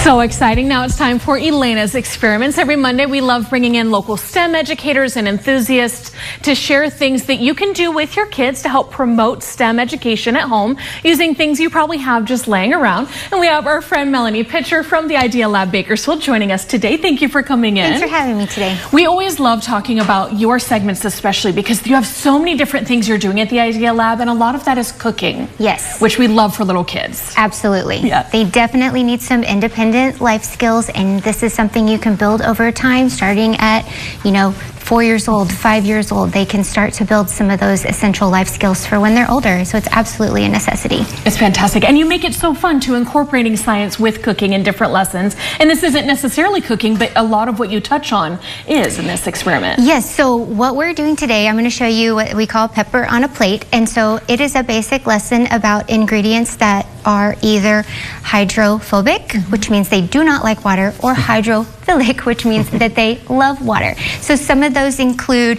So exciting. Now it's time for Elaina's experiments. Every Monday we love bringing in local STEM educators and enthusiasts to share things that you can do with your kids to help promote STEM education at home using things you probably have just laying around. And we have our friend Melanie Pitcher from the Idea Lab Bakersfield joining us today. Thank you for coming in. Thanks for having me today. We always love talking about your segments, especially because you have so many different things you're doing at the Idea Lab, and a lot of that is cooking. Yes. Which we love for little kids. Absolutely. Yeah. They definitely need some independent life skills, and this is something you can build over time, starting at, 4 years old, 5 years old. They can start to build some of those essential life skills for when they're older. So it's absolutely a necessity. It's fantastic. And you make it so fun too, incorporating science with cooking in different lessons. And this isn't necessarily cooking, but a lot of what you touch on is in this experiment. Yes, so what we're doing today, I'm going to show you what we call pepper on a plate. And so it is a basic lesson about ingredients that are either hydrophobic, which means they do not like water, or hydrophilic, which means that they love water. So some of those include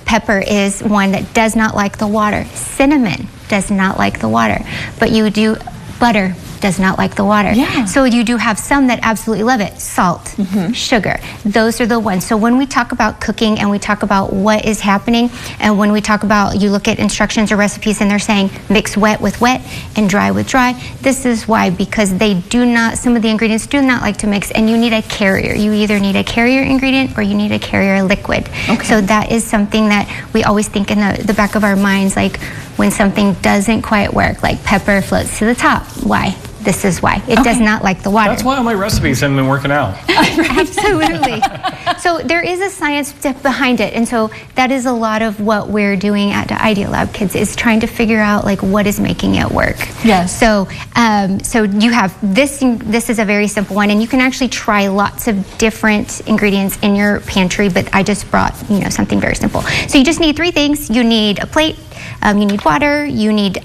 pepper is one that does not like the water. Cinnamon does not like the water. But you do butter does not like the water. Yeah. So you do have some that absolutely love it. Salt, sugar, those are the ones. So when we talk about cooking and we talk about what is happening, and when we talk about, you look at instructions or recipes and they're saying mix wet with wet and dry with dry, this is why, because they do not, some of the ingredients do not like to mix, and you need a carrier. You either need a carrier ingredient or you need a carrier liquid. Okay. So that is something that we always think in the back of our minds, like when something doesn't quite work, like pepper floats to the top. Why? This is why. It does not like the water. That's why all my recipes haven't been working out. Absolutely. So there is a science behind it, and so that is a lot of what we're doing at the Idea Lab Kids, is trying to figure out like what is making it work. Yes. So so you have this. This is a very simple one, and you can actually try lots of different ingredients in your pantry. But I just brought something very simple. So you just need 3 things. You need a plate. You need water,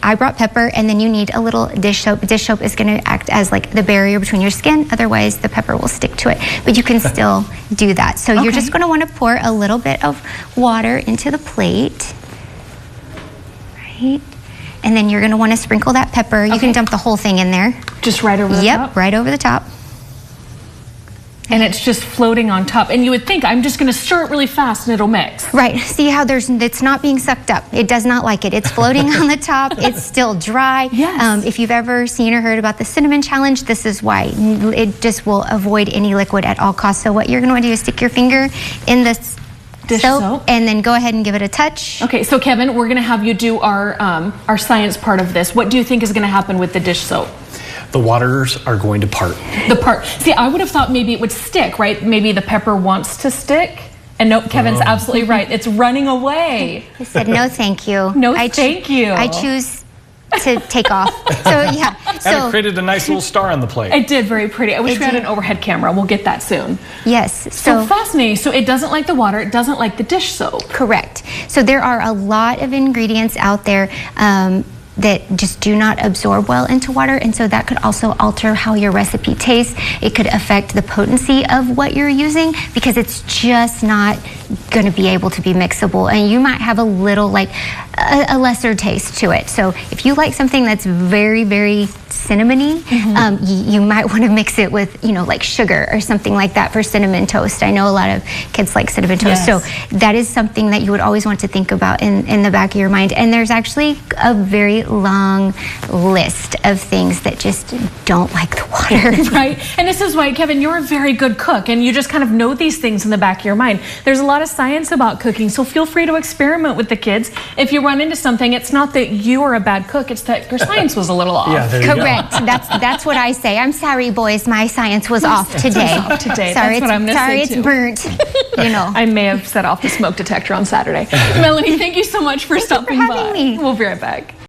I brought pepper, and then you need a little dish soap. Dish soap is going to act as like the barrier between your skin, otherwise the pepper will stick to it. But you can still do that. So you're just going to want to pour a little bit of water into the plate. Right? And then you're going to want to sprinkle that pepper. You can dump the whole thing in there. Just right over the top? Yep, right over the top. And it's just floating on top. And you would think, I'm just going to stir it really fast and it'll mix. Right. See how it's not being sucked up. It does not like it. It's floating on the top. It's still dry. Yes. If you've ever seen or heard about the cinnamon challenge, this is why. It just will avoid any liquid at all costs. So what you're going to do is stick your finger in this dish soap, and then go ahead and give it a touch. Okay, so Kevin, we're going to have you do our science part of this. What do you think is going to happen with the dish soap? The waters are going to part. See, I would have thought maybe it would stick, right? Maybe the pepper wants to stick. And nope, Kevin's absolutely right. It's running away. He said, no, thank you. No, thank you. I choose to take off. So, yeah. And it created a nice little star on the plate. It did, very pretty. I wish we had an overhead camera. We'll get that soon. Yes. So fascinating. So it doesn't like the water. It doesn't like the dish soap. Correct. So there are a lot of ingredients out there that just do not absorb well into water, and so that could also alter how your recipe tastes. It could affect the potency of what you're using, because it's just not going to be able to be mixable, and you might have a little, like a lesser taste to it. So if you like something that's very, very cinnamony, you might want to mix it with, like sugar or something like that for cinnamon toast. I know a lot of kids like cinnamon toast. Yes. So that is something that you would always want to think about in the back of your mind. And there's actually a very long list of things that just don't like the water. Right. And this is why, Kevin, you're a very good cook, and you just kind of know these things in the back of your mind. There's a lot of science about cooking, so feel free to experiment with the kids. If you run into something, it's not that you are a bad cook, it's that your science was a little off. Yeah, there you Correct. go. That's what I say. I'm sorry, boys. My science was off today. Sorry, That's what I'm gonna sorry, say it's burnt. I may have set off the smoke detector on Saturday. Melanie, thank you so much for stopping having by. me. We'll be right back.